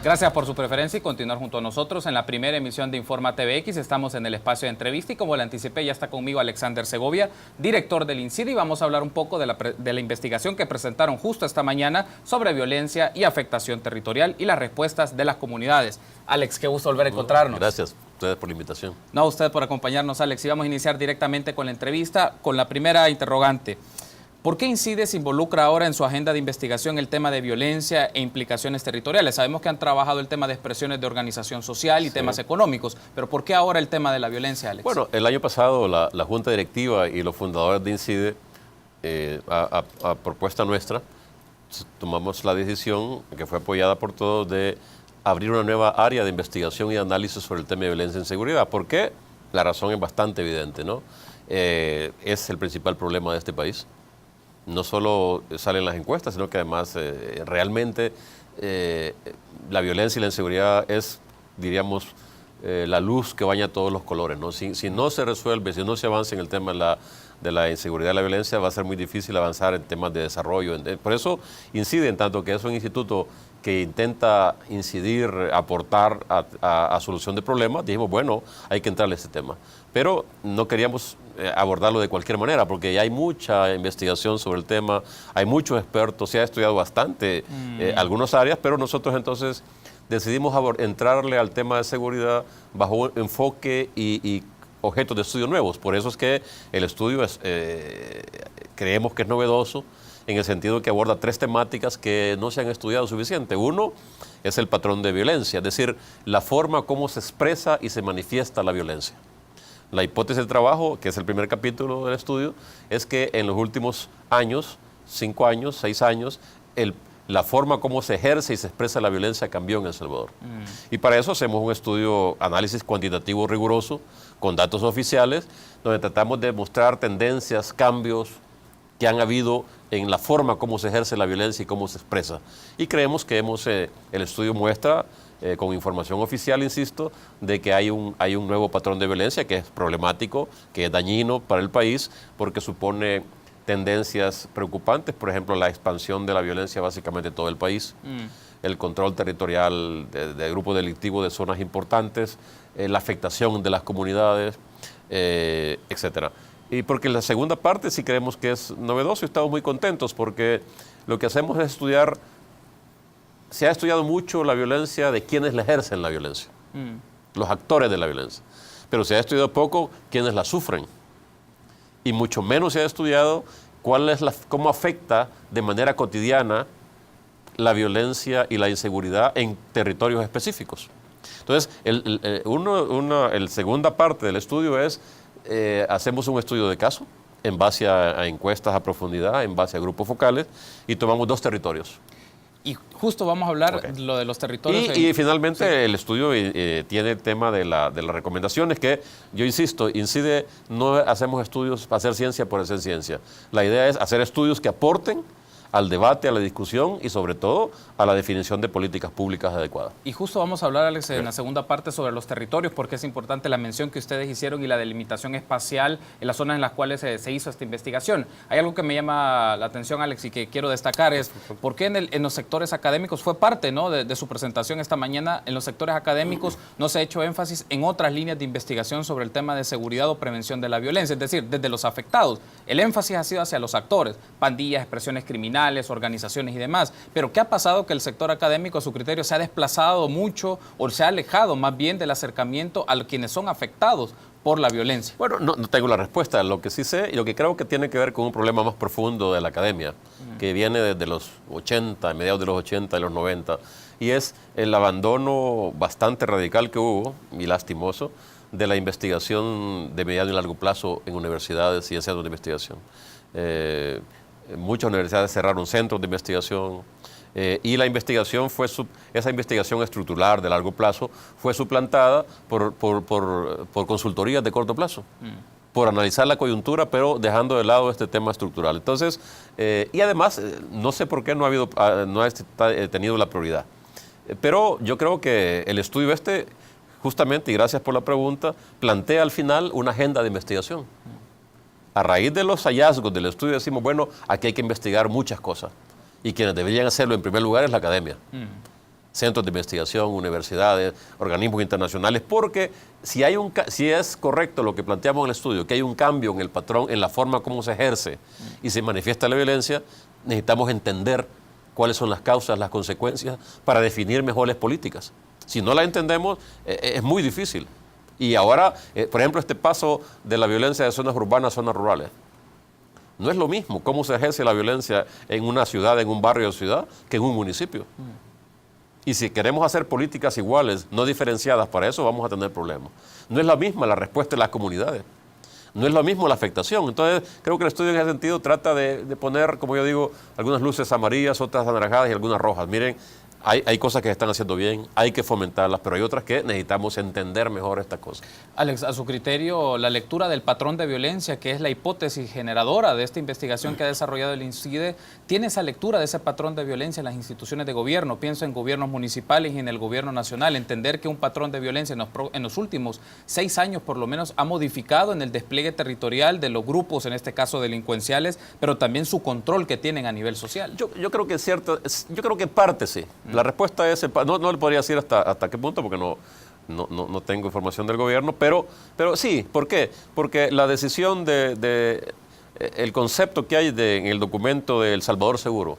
Gracias por su preferencia y continuar junto a nosotros en la primera emisión de Informa TVX. Estamos en el espacio de entrevista y como le anticipé, ya está conmigo Alexander Segovia, director del INCIDE, y vamos a hablar un poco de la investigación que presentaron justo esta mañana sobre violencia y afectación territorial y las respuestas de las comunidades. Alex, qué gusto volver a encontrarnos. Gracias a ustedes por la invitación. No, a usted por acompañarnos, Alex. Y vamos a iniciar directamente con la entrevista, con la primera interrogante. ¿Por qué INCIDE se involucra ahora en su agenda de investigación el tema de violencia e implicaciones territoriales? Sabemos que han trabajado el tema de expresiones de organización social y temas económicos, pero ¿por qué ahora el tema de la violencia, Alex? Bueno, el año pasado la Junta Directiva y los fundadores de INCIDE, a propuesta nuestra, tomamos la decisión, que fue apoyada por todos, de abrir una nueva área de investigación y análisis sobre el tema de violencia e inseguridad. ¿Por qué? La razón es bastante evidente, ¿no? Es el principal problema de este país. No solo salen las encuestas, sino que además realmente la violencia y la inseguridad es, diríamos, la luz que baña todos los colores, ¿no? Si no se resuelve, si no se avanza en el tema de la inseguridad y la violencia, va a ser muy difícil avanzar en temas de desarrollo. Por eso INCIDE, en tanto que es un instituto que intenta incidir, aportar a solución de problemas, dijimos, bueno, hay que entrarle a este tema. Pero no queríamos abordarlo de cualquier manera, porque ya hay mucha investigación sobre el tema, hay muchos expertos, se ha estudiado bastante algunas áreas, pero nosotros entonces decidimos entrarle al tema de seguridad bajo un enfoque y objetos de estudio nuevos. Por eso es que el estudio creemos que es novedoso, en el sentido que aborda 3 temáticas que no se han estudiado suficiente. Uno es el patrón de violencia, es decir, la forma como se expresa y se manifiesta la violencia. La hipótesis del trabajo, que es el primer capítulo del estudio, es que en los últimos años, 5 años, 6 años, la forma como se ejerce y se expresa la violencia cambió en El Salvador. Y para eso hacemos un estudio, análisis cuantitativo riguroso, con datos oficiales, donde tratamos de mostrar tendencias, cambios que han habido en la forma como se ejerce la violencia y cómo se expresa. Y creemos que el estudio muestra, con información oficial, insisto, de que hay un nuevo patrón de violencia que es problemático, que es dañino para el país, porque supone tendencias preocupantes, por ejemplo, la expansión de la violencia básicamente en todo el país, el control territorial de grupos delictivos de zonas importantes, la afectación de las comunidades, etcétera. Y porque la segunda parte sí creemos que es novedoso y estamos muy contentos porque lo que hacemos es estudiar, se ha estudiado mucho la violencia de quienes la ejercen la violencia, los actores de la violencia, pero se ha estudiado poco quienes la sufren y mucho menos se ha estudiado cómo afecta de manera cotidiana la violencia y la inseguridad en territorios específicos. Entonces, la segunda parte del estudio es hacemos un estudio de caso en base a encuestas a profundidad, en base a grupos focales, y tomamos 2 territorios. Y justo vamos a hablar de lo de los territorios. Y finalmente el estudio tiene el tema de las recomendaciones, que yo insisto, INCIDE no hacemos estudios para hacer ciencia por hacer ciencia. La idea es hacer estudios que aporten al debate, a la discusión y sobre todo a la definición de políticas públicas adecuadas. Y justo vamos a hablar, Alex, en la segunda parte sobre los territorios, porque es importante la mención que ustedes hicieron y la delimitación espacial en las zonas en las cuales se hizo esta investigación. Hay algo que me llama la atención, Alex, y que quiero destacar es por qué en los sectores académicos, fue parte, ¿no?, de su presentación esta mañana, en los sectores académicos no se ha hecho énfasis en otras líneas de investigación sobre el tema de seguridad o prevención de la violencia, es decir, desde los afectados. El énfasis ha sido hacia los actores, pandillas, expresiones criminales, organizaciones y demás. Pero ¿qué ha pasado? Que el sector académico, a su criterio, se ha desplazado mucho o se ha alejado más bien del acercamiento a quienes son afectados por la violencia. Bueno, no tengo la respuesta. Lo que sí sé y lo que creo que tiene que ver con un problema más profundo de la academia, que viene desde los 80, mediados de los 80 y los 90, y es el abandono bastante radical que hubo, y lastimoso, de la investigación de mediano y largo plazo en universidades y en centros de investigación. Muchas universidades cerraron centros de investigación y la investigación esa investigación estructural de largo plazo fue suplantada por consultorías de corto plazo, por analizar la coyuntura, pero dejando de lado este tema estructural. Entonces, y además, no sé por qué no ha tenido la prioridad. Pero yo creo que el estudio justamente, y gracias por la pregunta, plantea al final una agenda de investigación. A raíz de los hallazgos del estudio decimos, bueno, aquí hay que investigar muchas cosas. Y quienes deberían hacerlo en primer lugar es la academia. centros de investigación, universidades, organismos internacionales, porque si es correcto lo que planteamos en el estudio, que hay un cambio en el patrón, en la forma como se ejerce y se manifiesta la violencia, necesitamos entender cuáles son las causas, las consecuencias, para definir mejores políticas. Si no las entendemos, es muy difícil. Y ahora, por ejemplo, este paso de la violencia de zonas urbanas a zonas rurales. No es lo mismo cómo se ejerce la violencia en una ciudad, en un barrio de ciudad, que en un municipio. Y si queremos hacer políticas iguales, no diferenciadas, para eso vamos a tener problemas. No es la misma la respuesta de las comunidades. No es lo mismo la afectación. Entonces, creo que el estudio en ese sentido trata de poner, como yo digo, algunas luces amarillas, otras anaranjadas y algunas rojas. Miren, hay cosas que se están haciendo bien, hay que fomentarlas, pero hay otras que necesitamos entender mejor estas cosas. Alex, a su criterio, la lectura del patrón de violencia, que es la hipótesis generadora de esta investigación que ha desarrollado el INCIDE, ¿tiene esa lectura de ese patrón de violencia en las instituciones de gobierno? Pienso en gobiernos municipales y en el gobierno nacional. Entender que un patrón de violencia en los últimos 6 años, por lo menos, ha modificado en el despliegue territorial de los grupos, en este caso delincuenciales, pero también su control que tienen a nivel social. Yo creo que es cierto, yo creo que parte sí. La respuesta es, no le podría decir hasta qué punto, porque no tengo información del gobierno, pero sí. ¿Por qué? Porque la decisión el concepto que hay en el documento de El Salvador Seguro,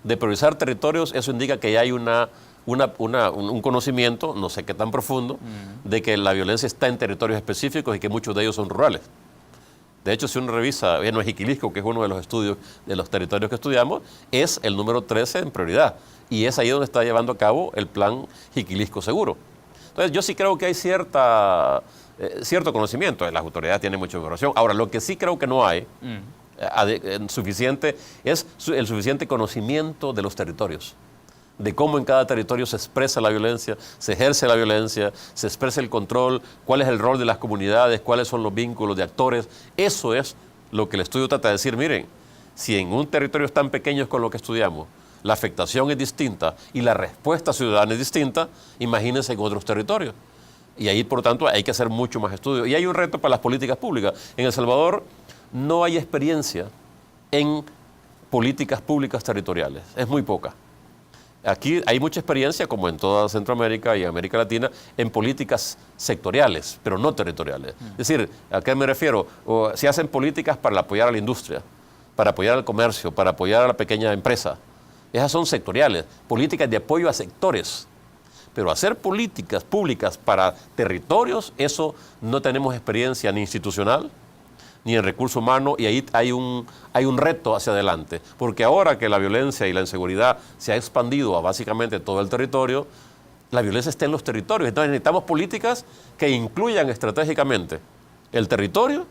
de priorizar territorios, eso indica que ya hay un conocimiento, no sé qué tan profundo, de que la violencia está en territorios específicos y que muchos de ellos son rurales. De hecho, si uno revisa, bueno, Jiquilisco, que es uno de los estudios de los territorios que estudiamos, es el número 13 en prioridad. Y es ahí donde está llevando a cabo el plan Jiquilisco Seguro. Entonces, yo sí creo que hay cierto conocimiento. Las autoridades tienen mucha información. Ahora, lo que sí creo que no hay suficiente es el suficiente conocimiento de los territorios, de cómo en cada territorio se expresa la violencia, se ejerce la violencia, se expresa el control, cuál es el rol de las comunidades, cuáles son los vínculos de actores. Eso es lo que el estudio trata de decir. Miren, si en un territorio tan pequeño con lo que estudiamos, la afectación es distinta y la respuesta ciudadana es distinta, imagínense en otros territorios. Y ahí, por lo tanto, hay que hacer mucho más estudio. Y hay un reto para las políticas públicas. En El Salvador no hay experiencia en políticas públicas territoriales, es muy poca. Aquí hay mucha experiencia, como en toda Centroamérica y América Latina, en políticas sectoriales, pero no territoriales. Es decir, ¿a qué me refiero? Se hacen políticas para apoyar a la industria, para apoyar al comercio, para apoyar a la pequeña empresa. Esas son sectoriales, políticas de apoyo a sectores. Pero hacer políticas públicas para territorios, eso no tenemos experiencia ni institucional, ni en recurso humano, y ahí hay un reto hacia adelante. Porque ahora que la violencia y la inseguridad se ha expandido a básicamente todo el territorio, la violencia está en los territorios. Entonces necesitamos políticas que incluyan estratégicamente el territorio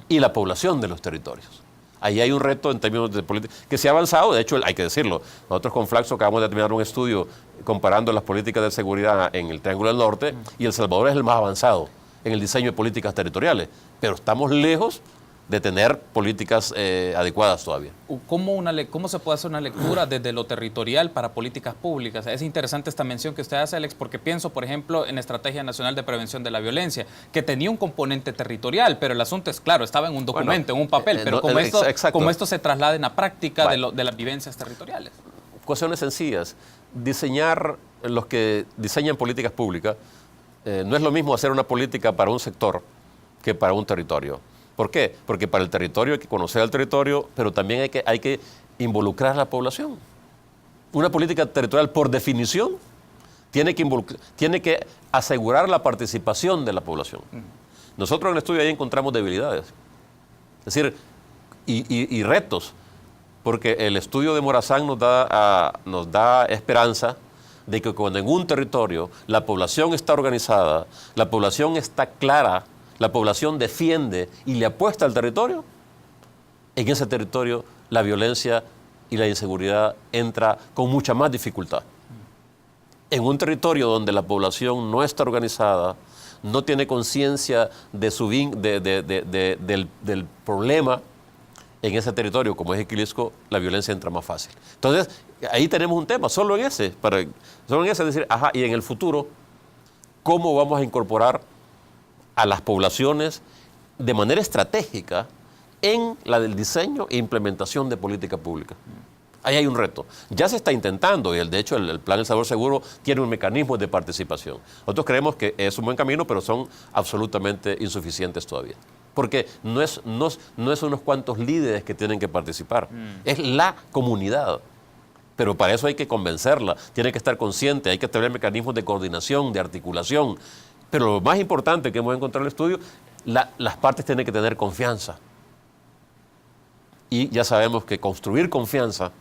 y la población de los territorios. Ahí hay un reto en términos de política que se ha avanzado. De hecho, hay que decirlo, nosotros con Flaxo acabamos de terminar un estudio comparando las políticas de seguridad en el Triángulo del Norte, y El Salvador es el más avanzado en el diseño de políticas territoriales, pero estamos lejos de tener políticas adecuadas todavía. ¿Cómo se puede hacer una lectura desde lo territorial para políticas públicas? Es interesante esta mención que usted hace, Alex, porque pienso, por ejemplo, en Estrategia Nacional de Prevención de la Violencia, que tenía un componente territorial, pero el asunto es, claro, estaba en un documento, en un papel, pero como esto se traslada en la práctica de las vivencias territoriales. Cuestiones sencillas. Los que diseñan políticas públicas, no es lo mismo hacer una política para un sector que para un territorio. ¿Por qué? Porque para el territorio hay que conocer al territorio, pero también hay que involucrar a la población. Una política territorial, por definición, tiene que asegurar la participación de la población. Nosotros en el estudio ahí encontramos debilidades, es decir, y retos, porque el estudio de Morazán nos da esperanza de que cuando en un territorio la población está organizada, la población está clara, la población defiende y le apuesta al territorio, en ese territorio la violencia y la inseguridad entra con mucha más dificultad. En un territorio donde la población no está organizada, no tiene conciencia de del problema, en ese territorio, como es Jiquilisco, la violencia entra más fácil. Entonces, ahí tenemos un tema, solo en ese, es decir, y en el futuro, ¿cómo vamos a incorporar a las poblaciones de manera estratégica en la del diseño e implementación de política pública? Ahí hay un reto. Ya se está intentando y de hecho el Plan El Salvador Seguro tiene un mecanismo de participación. Nosotros creemos que es un buen camino, pero son absolutamente insuficientes todavía. Porque no es unos cuantos líderes que tienen que participar, es la comunidad. Pero para eso hay que convencerla, tiene que estar consciente, hay que tener mecanismos de coordinación, de articulación. Pero lo más importante que hemos encontrado en el estudio, las partes tienen que tener confianza. Y ya sabemos que construir confianza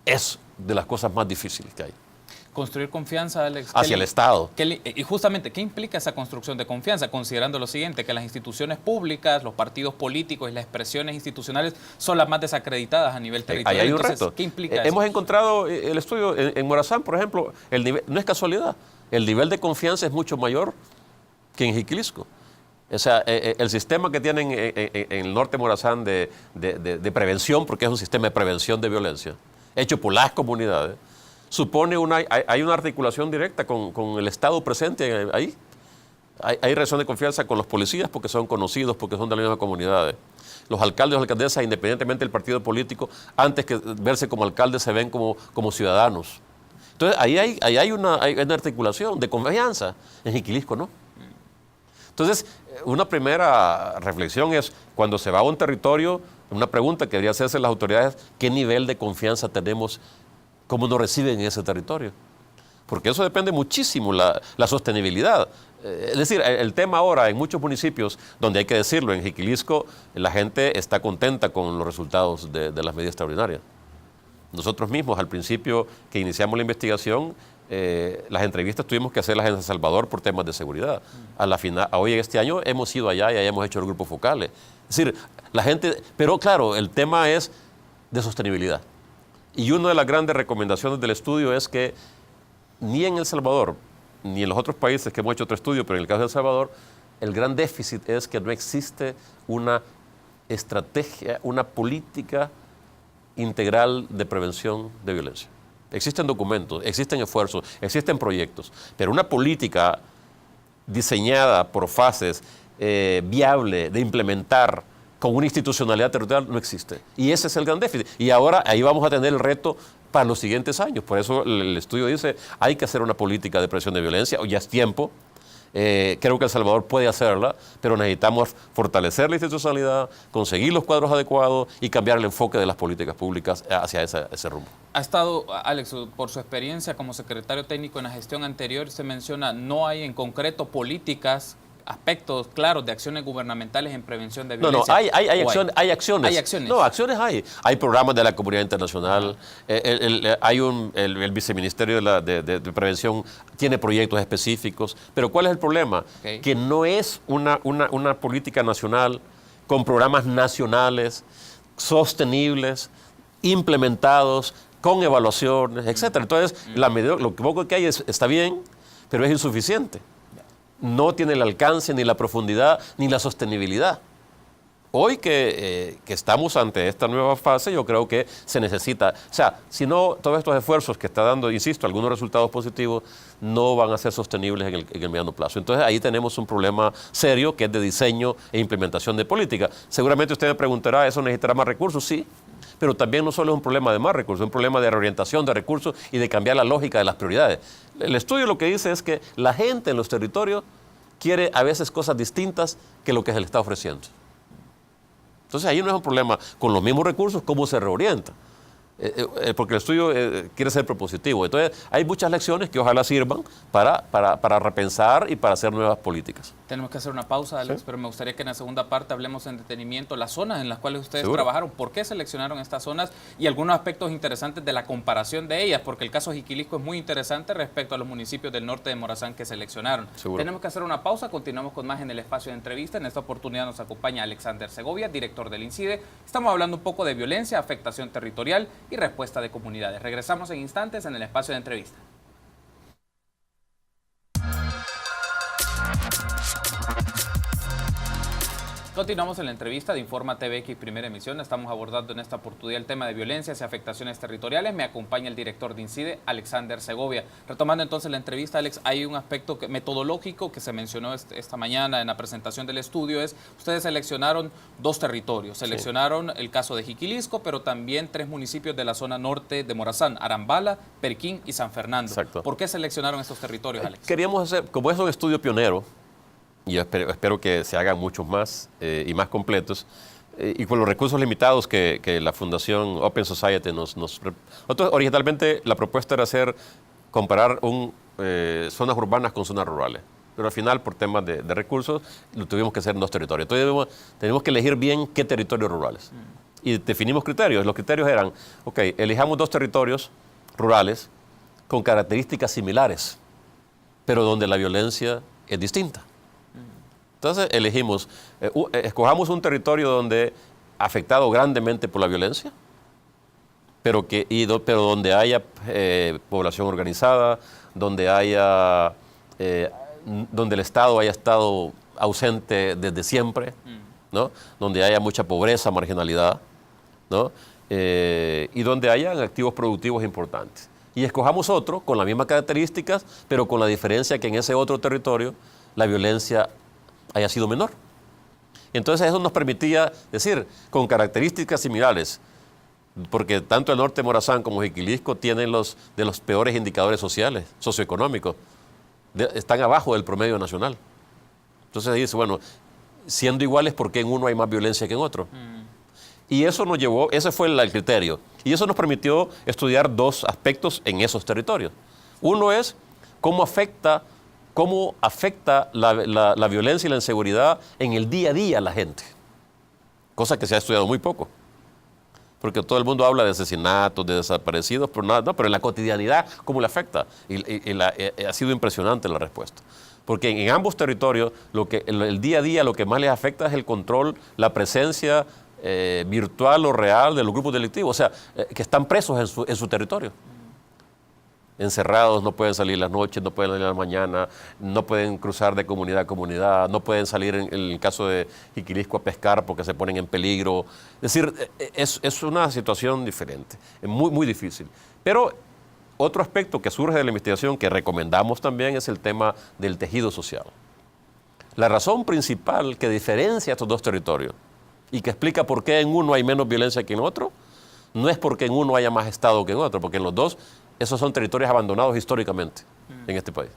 es de las cosas más difíciles que hay. Construir confianza, Alex. Hacia el Estado. Y justamente, ¿qué implica esa construcción de confianza? Considerando lo siguiente, que las instituciones públicas, los partidos políticos y las expresiones institucionales son las más desacreditadas a nivel territorial. Ahí hay un Entonces, reto. ¿qué implica eso? Hemos encontrado el estudio en Morazán, por ejemplo, el nivel, no es casualidad, el nivel de confianza es mucho mayor que en Jiquilisco. O sea, el sistema que tienen en el norte de Morazán de prevención, porque es un sistema de prevención de violencia, hecho por las comunidades, supone hay una articulación directa con el Estado presente ahí. Hay relación de confianza con los policías porque son conocidos, porque son de las mismas comunidades. Los alcaldes o alcaldesas, independientemente del partido político, antes que verse como alcaldes, se ven como ciudadanos. Entonces, ahí hay una articulación de confianza. En Jiquilisco no. Entonces, una primera reflexión es, cuando se va a un territorio, una pregunta que debería hacerse las autoridades, ¿qué nivel de confianza tenemos? ¿Cómo nos reciben en ese territorio? Porque eso depende muchísimo, la sostenibilidad. Es decir, el tema ahora en muchos municipios, donde hay que decirlo, en Jiquilisco, la gente está contenta con los resultados de las medidas extraordinarias. Nosotros mismos, al principio que iniciamos la investigación, las entrevistas tuvimos que hacerlas en San Salvador por temas de seguridad. Hoy en este año hemos ido allá y ahí hemos hecho el grupo focales. Es decir, la gente, pero claro, el tema es de sostenibilidad. Y una de las grandes recomendaciones del estudio es que ni en El Salvador, ni en los otros países que hemos hecho otro estudio, pero en el caso de El Salvador, el gran déficit es que no existe una estrategia, una política integral de prevención de violencia. Existen documentos, existen esfuerzos, existen proyectos, pero una política diseñada por fases, viable de implementar con una institucionalidad territorial no existe. Y ese es el gran déficit. Y ahora ahí vamos a tener el reto para los siguientes años. Por eso el estudio dice, hay que hacer una política de prevención de violencia, ya es tiempo. Creo que El Salvador puede hacerla, pero necesitamos fortalecer la institucionalidad, conseguir los cuadros adecuados y cambiar el enfoque de las políticas públicas hacia ese rumbo. Ha estado, Alex, por su experiencia como secretario técnico en la gestión anterior, se menciona, no hay en concreto políticas, aspectos claros de acciones gubernamentales en prevención de violencia. No, hay acciones. Hay acciones. No, acciones hay. Hay programas de la comunidad internacional. El viceministerio de prevención tiene proyectos específicos. Pero ¿cuál es el problema? Okay. Que no es una política nacional con programas nacionales, sostenibles, implementados, con evaluaciones, etc. Entonces, lo poco que hay está bien, pero es insuficiente. No tiene el alcance, ni la profundidad, ni la sostenibilidad. Hoy que estamos ante esta nueva fase, yo creo que se necesita, o sea, si no, todos estos esfuerzos que está dando, insisto, algunos resultados positivos, no van a ser sostenibles en el mediano plazo. Entonces ahí tenemos un problema serio que es de diseño e implementación de política. Seguramente usted me preguntará, ¿eso necesitará más recursos? Sí, pero también no solo es un problema de más recursos, es un problema de reorientación de recursos y de cambiar la lógica de las prioridades. El estudio lo que dice es que la gente en los territorios quiere a veces cosas distintas que lo que se le está ofreciendo. Entonces ahí no es un problema con los mismos recursos, cómo se reorienta. Porque el estudio quiere ser propositivo. Entonces hay muchas lecciones que ojalá sirvan para repensar y para hacer nuevas políticas. Tenemos que hacer una pausa, Alex, ¿Sí? Pero me gustaría que en la segunda parte hablemos en detenimiento las zonas en las cuales ustedes ¿Seguro? trabajaron, por qué seleccionaron estas zonas y algunos aspectos interesantes de la comparación de ellas, porque el caso de Jiquilisco es muy interesante respecto a los municipios del norte de Morazán que seleccionaron. ¿Seguro? Tenemos que hacer una pausa, continuamos con más en el espacio de entrevista. En esta oportunidad nos acompaña Alexander Segovia, director del INCIDE. Estamos hablando un poco de violencia, afectación territorial y respuesta de comunidades. Regresamos en instantes en el espacio de entrevista. Continuamos en la entrevista de Informa TVX Primera Emisión. Estamos abordando en esta oportunidad el tema de violencias y afectaciones territoriales. Me acompaña el director de INCIDE, Alexander Segovia. Retomando entonces la entrevista, Alex, hay un aspecto metodológico que se mencionó esta mañana en la presentación del estudio. Ustedes seleccionaron 2 territorios. Seleccionaron el caso de Jiquilisco, pero también 3 municipios de la zona norte de Morazán: Arambala, Perquín y San Fernando. Exacto. ¿Por qué seleccionaron estos territorios, Alex? Queríamos hacer, como es un estudio pionero, y espero que se hagan muchos más y más completos, y con los recursos limitados que la Fundación Open Society nosotros, originalmente la propuesta era comparar zonas urbanas con zonas rurales, pero al final por temas de recursos lo tuvimos que hacer en 2 territorios. Entonces tenemos que elegir bien qué territorios rurales. Y definimos criterios. Los criterios eran, ok, elijamos 2 territorios rurales con características similares, pero donde la violencia es distinta. Entonces escojamos un territorio donde afectado grandemente por la violencia, pero donde haya población organizada, donde el Estado haya estado ausente desde siempre, ¿no? Donde haya mucha pobreza, marginalidad, ¿no? Y donde hayan activos productivos importantes. Y escojamos otro con las mismas características, pero con la diferencia que en ese otro territorio la violencia haya sido menor. Entonces eso nos permitía decir, con características similares, porque tanto el norte de Morazán como Jiquilisco tienen de los peores indicadores sociales, socioeconómicos, están abajo del promedio nacional. Entonces dice, bueno, siendo iguales, ¿por qué en uno hay más violencia que en otro? Y eso nos llevó, ese fue el criterio, y eso nos permitió estudiar 2 aspectos en esos territorios. Uno es cómo afecta la violencia y la inseguridad en el día a día a la gente, cosa que se ha estudiado muy poco, porque todo el mundo habla de asesinatos, de desaparecidos, pero en la cotidianidad, ¿cómo le afecta? Ha sido impresionante la respuesta, porque en ambos territorios el día a día lo que más les afecta es el control, la presencia virtual o real de los grupos delictivos, o sea, que están presos en su territorio. Encerrados, no pueden salir las noches, no pueden salir a la mañana, no pueden cruzar de comunidad a comunidad, no pueden salir en el caso de Jiquilisco a pescar porque se ponen en peligro. Es decir, es una situación diferente, es muy, muy difícil. Pero otro aspecto que surge de la investigación que recomendamos también es el tema del tejido social. La razón principal que diferencia estos 2 territorios y que explica por qué en uno hay menos violencia que en otro, no es porque en uno haya más Estado que en otro, porque en los 2 esos son territorios abandonados históricamente en este país,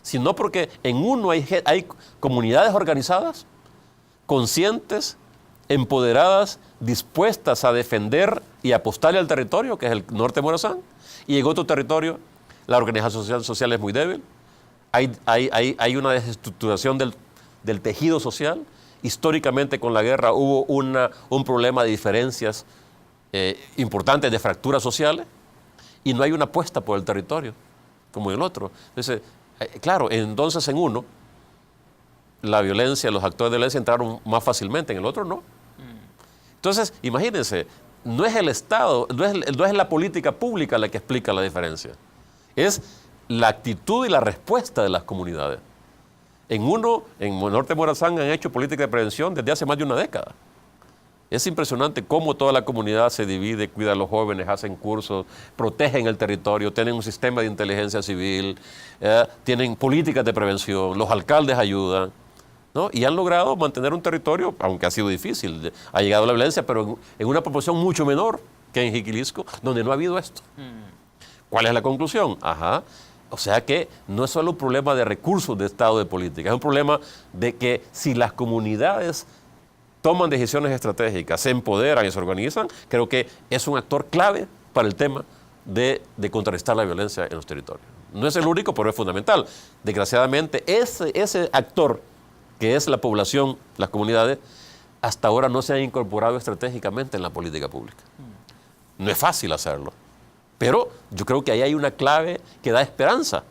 sino porque en uno hay comunidades organizadas, conscientes, empoderadas, dispuestas a defender y apostarle al territorio, que es el norte de Morazán, y en otro territorio la organización social es muy débil, hay una desestructuración del tejido social. Históricamente con la guerra hubo un problema de diferencias importantes, de fracturas sociales, y no hay una apuesta por el territorio, como en el otro. Entonces, claro, entonces en uno, la violencia, los actores de violencia entraron más fácilmente, en el otro no. Entonces, imagínense, no es el Estado, no es la política pública la que explica la diferencia, es la actitud y la respuesta de las comunidades. En Norte de Morazán han hecho política de prevención desde hace más de una década. Es impresionante cómo toda la comunidad se divide, cuida a los jóvenes, hacen cursos, protegen el territorio, tienen un sistema de inteligencia civil, tienen políticas de prevención, los alcaldes ayudan, ¿no? Y han logrado mantener un territorio, aunque ha sido difícil, ha llegado la violencia, pero en una proporción mucho menor que en Jiquilisco, donde no ha habido esto. ¿Cuál es la conclusión? O sea que no es solo un problema de recursos de Estado de política, es un problema de que si las comunidades toman decisiones estratégicas, se empoderan y se organizan, creo que es un actor clave para el tema de contrarrestar la violencia en los territorios. No es el único, pero es fundamental. Desgraciadamente, ese actor, que es la población, las comunidades, hasta ahora no se ha incorporado estratégicamente en la política pública. No es fácil hacerlo, pero yo creo que ahí hay una clave que da esperanza,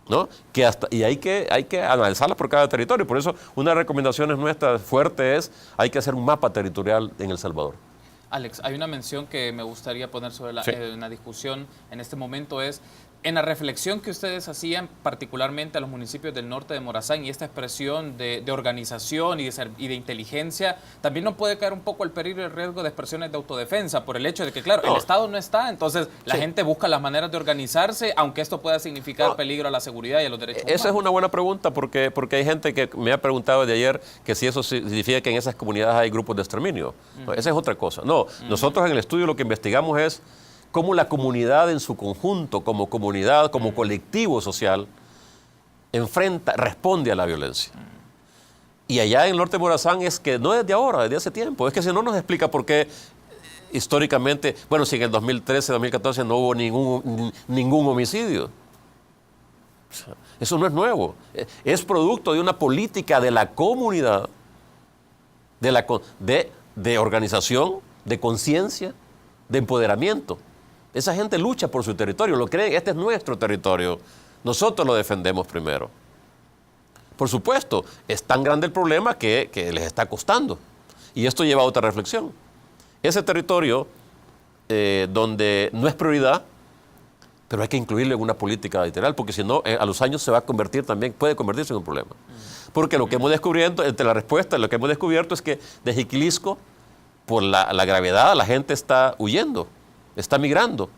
¿no? Y hay que analizarla por cada territorio. Por eso, una de las recomendaciones nuestras fuertes es hay que hacer un mapa territorial en El Salvador. Alex, hay una mención que me gustaría poner sobre la discusión en este momento, es En la reflexión que ustedes hacían, particularmente a los municipios del norte de Morazán, y esta expresión de organización y de inteligencia, también no puede caer un poco el peligro y el riesgo de expresiones de autodefensa, por el hecho de que, claro, el Estado no está, entonces la gente busca las maneras de organizarse, aunque esto pueda significar peligro a la seguridad y a los derechos humanos. Esa es una buena pregunta, porque hay gente que me ha preguntado de ayer que si eso significa que en esas comunidades hay grupos de exterminio. No, esa es otra cosa. No, nosotros en el estudio lo que investigamos es cómo la comunidad en su conjunto, como comunidad, como colectivo social, responde a la violencia. Y allá en el norte de Morazán es que no es de ahora, desde hace tiempo. Es que si no nos explica por qué históricamente, bueno, si en el 2013, 2014 no hubo ningún homicidio. O sea, eso no es nuevo. Es producto de una política de la comunidad, de organización, de conciencia, de empoderamiento. Esa gente lucha por su territorio, lo creen, este es nuestro territorio, nosotros lo defendemos primero. Por supuesto, es tan grande el problema que les está costando. Y esto lleva a otra reflexión. Ese territorio donde no es prioridad, pero hay que incluirlo en una política literal, porque si no, a los años se va a convertir también, puede convertirse en un problema. Porque lo que hemos descubierto, entre la respuesta, lo que hemos descubierto es que de Jiquilisco, por la gravedad, la gente está huyendo, está migrando.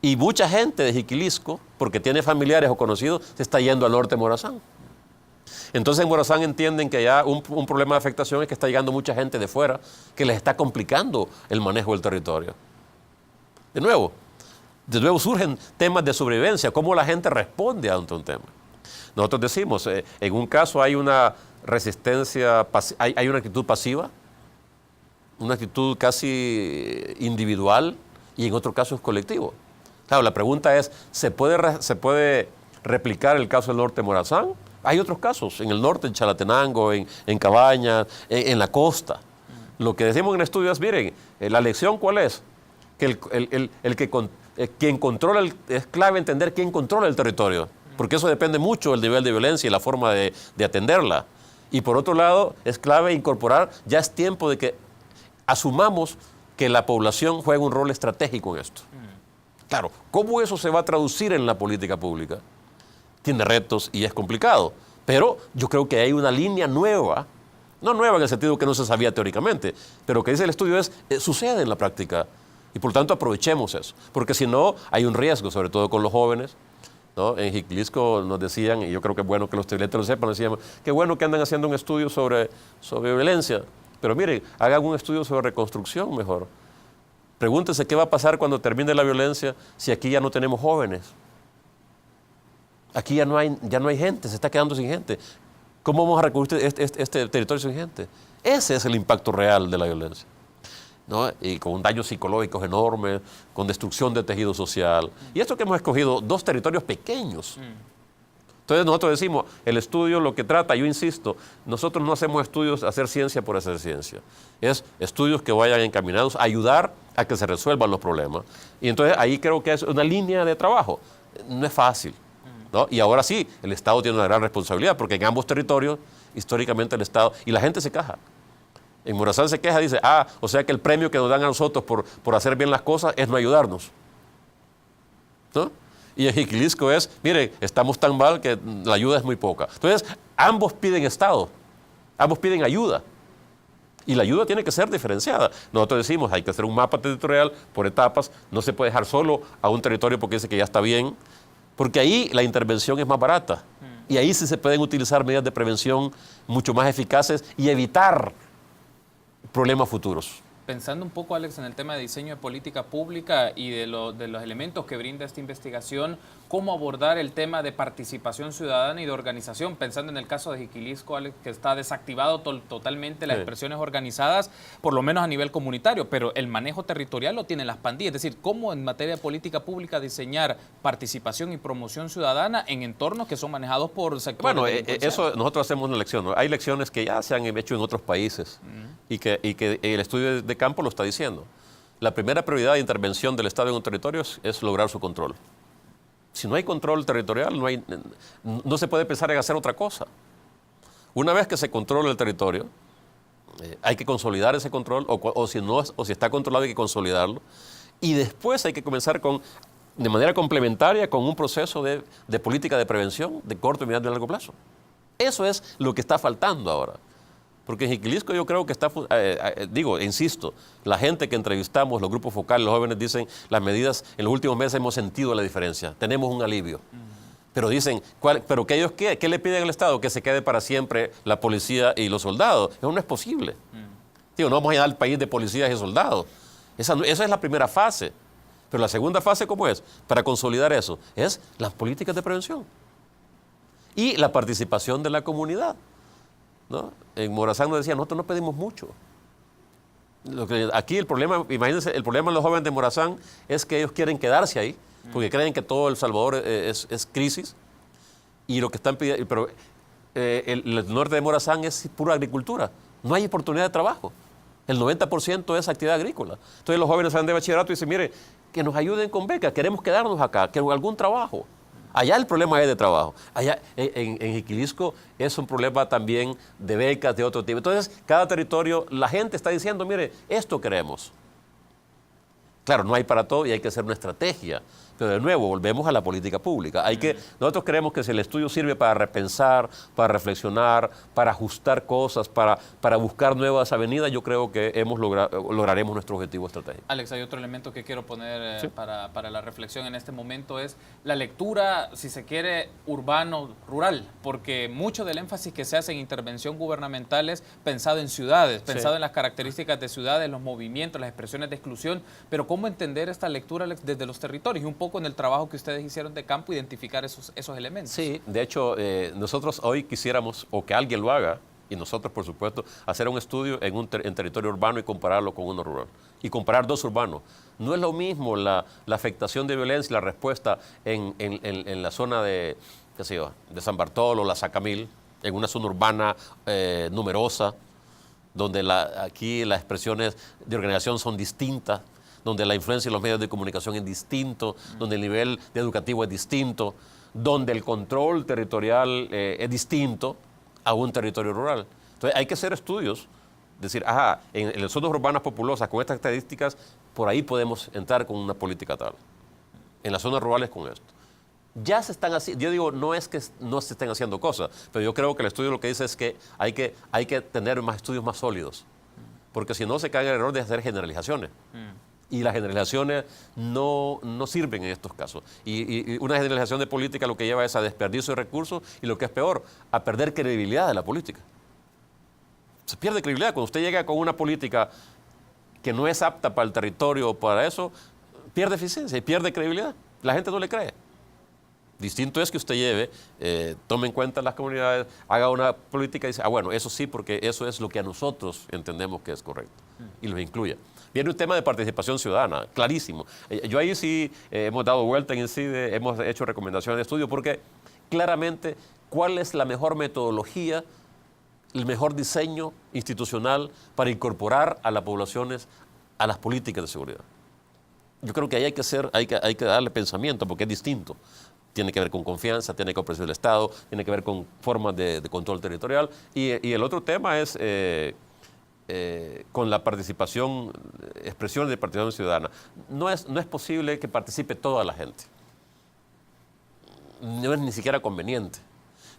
Y mucha gente de Jiquilisco, porque tiene familiares o conocidos, se está yendo al norte de Morazán. Entonces en Morazán entienden que ya un problema de afectación es que está llegando mucha gente de fuera que les está complicando el manejo del territorio. De nuevo surgen temas de sobrevivencia, cómo la gente responde ante un tema. Nosotros decimos, en un caso hay una resistencia, hay una actitud pasiva, una actitud casi individual, y en otro caso es colectivo. Claro, la pregunta es, ¿se puede replicar el caso del norte de Morazán? Hay otros casos, en el norte, en Chalatenango, en Cabañas, en la costa. Lo que decimos en el estudio es, miren, la lección ¿cuál es? Que quien controla, es clave entender quién controla el territorio, porque eso depende mucho del nivel de violencia y la forma de atenderla. Y por otro lado, es clave incorporar, ya es tiempo de que asumamos que la población juega un rol estratégico en esto. Claro, ¿cómo eso se va a traducir en la política pública? Tiene retos y es complicado, pero yo creo que hay una línea nueva, no nueva en el sentido que no se sabía teóricamente, pero que dice el estudio sucede en la práctica y por lo tanto aprovechemos eso, porque si no hay un riesgo, sobre todo con los jóvenes, ¿no? En Jiquilisco nos decían, y yo creo que es bueno que los televidentes lo sepan, decíamos, qué bueno que andan haciendo un estudio sobre violencia, pero miren, hagan un estudio sobre reconstrucción mejor. Pregúntense qué va a pasar cuando termine la violencia si aquí ya no tenemos jóvenes. Aquí ya no hay gente, se está quedando sin gente. ¿Cómo vamos a reconstruir este territorio sin gente? Ese es el impacto real de la violencia, ¿no? Y con daños psicológicos enormes, con destrucción de tejido social. Y esto que hemos escogido, 2 territorios pequeños. Entonces nosotros decimos, el estudio lo que trata, yo insisto, nosotros no hacemos estudios, hacer ciencia por hacer ciencia. Es estudios que vayan encaminados a ayudar a que se resuelvan los problemas. Y entonces ahí creo que es una línea de trabajo. No es fácil, ¿no? Y ahora sí, el Estado tiene una gran responsabilidad, porque en ambos territorios, históricamente el Estado, y la gente se queja. En Morazán se queja, dice, o sea que el premio que nos dan a nosotros por hacer bien las cosas es no ayudarnos, ¿no? Y en Jiquilisco es, mire, estamos tan mal que la ayuda es muy poca. Entonces, ambos piden Estado, ambos piden ayuda. Y la ayuda tiene que ser diferenciada. Nosotros decimos, hay que hacer un mapa territorial por etapas, no se puede dejar solo a un territorio porque dice que ya está bien, porque ahí la intervención es más barata. Y ahí sí se pueden utilizar medidas de prevención mucho más eficaces y evitar problemas futuros. Pensando un poco, Alex, en el tema de diseño de política pública y de los elementos que brinda esta investigación, ¿cómo abordar el tema de participación ciudadana y de organización? Pensando en el caso de Jiquilisco, Alex, que está desactivado totalmente las expresiones organizadas, por lo menos a nivel comunitario, pero el manejo territorial lo tienen las pandillas. Es decir, ¿cómo en materia de política pública diseñar participación y promoción ciudadana en entornos que son manejados por sectores? Bueno, eso nosotros hacemos una lección, ¿no? Hay lecciones que ya se han hecho en otros países y que el estudio de campo lo está diciendo. La primera prioridad de intervención del Estado en un territorio es lograr su control. Si no hay control territorial, no se puede pensar en hacer otra cosa. Una vez que se controla el territorio, hay que consolidar ese control, o si está controlado hay que consolidarlo, y después hay que comenzar con de manera complementaria con un proceso de política de prevención de corto, mediano y largo plazo. Eso es lo que está faltando ahora. Porque en Jiquilisco yo creo que está, insisto, la gente que entrevistamos, los grupos focales, los jóvenes dicen, las medidas, en los últimos meses hemos sentido la diferencia, tenemos un alivio. Pero dicen, ¿pero qué ellos qué le piden al Estado? Que se quede para siempre la policía y los soldados. Eso no es posible. Digo, no vamos a llenar al país de policías y soldados. Esa es la primera fase. Pero la segunda fase, ¿cómo es? Para consolidar eso, es las políticas de prevención y la participación de la comunidad, ¿no? En Morazán nos decía, nosotros no pedimos mucho. Aquí el problema, imagínense, el problema de los jóvenes de Morazán es que ellos quieren quedarse ahí, porque creen que todo El Salvador es crisis, y lo que están pidiendo, pero el norte de Morazán es pura agricultura, no hay oportunidad de trabajo. El 90% es actividad agrícola. Entonces los jóvenes salen de bachillerato y dicen, mire, que nos ayuden con becas, queremos quedarnos acá, queremos algún trabajo. Allá el problema es de trabajo. Allá en Jiquilisco es un problema también de becas, de otro tipo. Entonces, cada territorio, la gente está diciendo, mire, esto queremos. Claro, no hay para todo y hay que hacer una estrategia. Pero de nuevo, volvemos a la política pública. Nosotros creemos que si el estudio sirve para repensar, para reflexionar, para ajustar cosas, para buscar nuevas avenidas, yo creo que lograremos nuestro objetivo estratégico. Alex, hay otro elemento que quiero poner Sí. para la reflexión en este momento, es la lectura, si se quiere, urbano-rural, porque mucho del énfasis que se hace en intervención gubernamental es pensado en ciudades, pensado en las características de ciudades, los movimientos, las expresiones de exclusión, pero ¿cómo entender esta lectura, Alex, desde los territorios? Y un poco en el trabajo que ustedes hicieron de campo, identificar esos elementos. Sí, de hecho, nosotros hoy quisiéramos, o que alguien lo haga, y nosotros, por supuesto, hacer un estudio en territorio urbano y compararlo con uno rural. Y comparar dos urbanos. No es lo mismo la afectación de violencia y la respuesta en la zona de, qué sé yo, de San Bartolo, la Sacamil, en una zona urbana numerosa, donde aquí las expresiones de organización son distintas, donde la influencia de los medios de comunicación es distinto, donde el nivel educativo es distinto, donde el control territorial es distinto a un territorio rural. Entonces hay que hacer estudios, decir, en las zonas urbanas populosas con estas estadísticas, por ahí podemos entrar con una política tal. En las zonas rurales con esto. Ya se están haciendo, yo digo, no es que no se estén haciendo cosas, pero yo creo que el estudio lo que dice es que hay que tener más estudios más sólidos, porque si no se cae en el error de hacer generalizaciones. Y las generalizaciones no sirven en estos casos. Y una generalización de política lo que lleva es a desperdicio de recursos y lo que es peor, a perder credibilidad de la política. Se pierde credibilidad. Cuando usted llega con una política que no es apta para el territorio o para eso, pierde eficiencia y pierde credibilidad. La gente no le cree. Distinto es que usted lleve, tome en cuenta las comunidades, haga una política y dice, bueno, eso sí, porque eso es lo que a nosotros entendemos que es correcto. Y los incluya. Viene un tema de participación ciudadana, clarísimo. Yo ahí sí hemos dado vuelta en INCIDE, hemos hecho recomendaciones de estudio, porque claramente, ¿cuál es la mejor metodología, el mejor diseño institucional para incorporar a las poblaciones a las políticas de seguridad? Yo creo que ahí hay que darle pensamiento, porque es distinto. Tiene que ver con confianza, tiene que ver con presión del Estado, tiene que ver con formas de control territorial. Y el otro tema es con la participación, expresiones de participación ciudadana. No es posible que participe toda la gente. No es ni siquiera conveniente.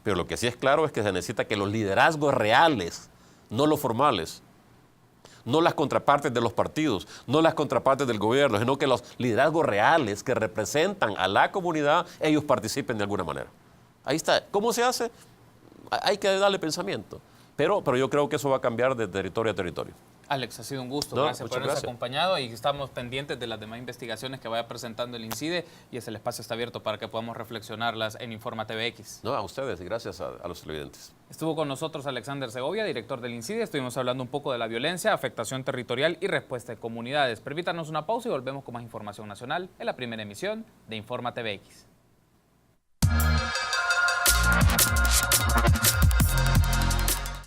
Pero lo que sí es claro es que se necesita que los liderazgos reales, no los formales, no las contrapartes de los partidos, no las contrapartes del gobierno, sino que los liderazgos reales que representan a la comunidad, ellos participen de alguna manera. Ahí está. ¿Cómo se hace? Hay que darle pensamiento. Pero yo creo que eso va a cambiar de territorio a territorio. Alex, ha sido un gusto. No, gracias por muchas habernos gracias. acompañado y estamos pendientes de las demás investigaciones que vaya presentando el INCIDE y el espacio está abierto para que podamos reflexionarlas en Informa TVX. No, a ustedes y gracias a los televidentes. Estuvo con nosotros Alexander Segovia, director del INCIDE. Estuvimos hablando un poco de la violencia, afectación territorial y respuesta de comunidades. Permítanos una pausa y volvemos con más información nacional en la primera emisión de Informa TVX.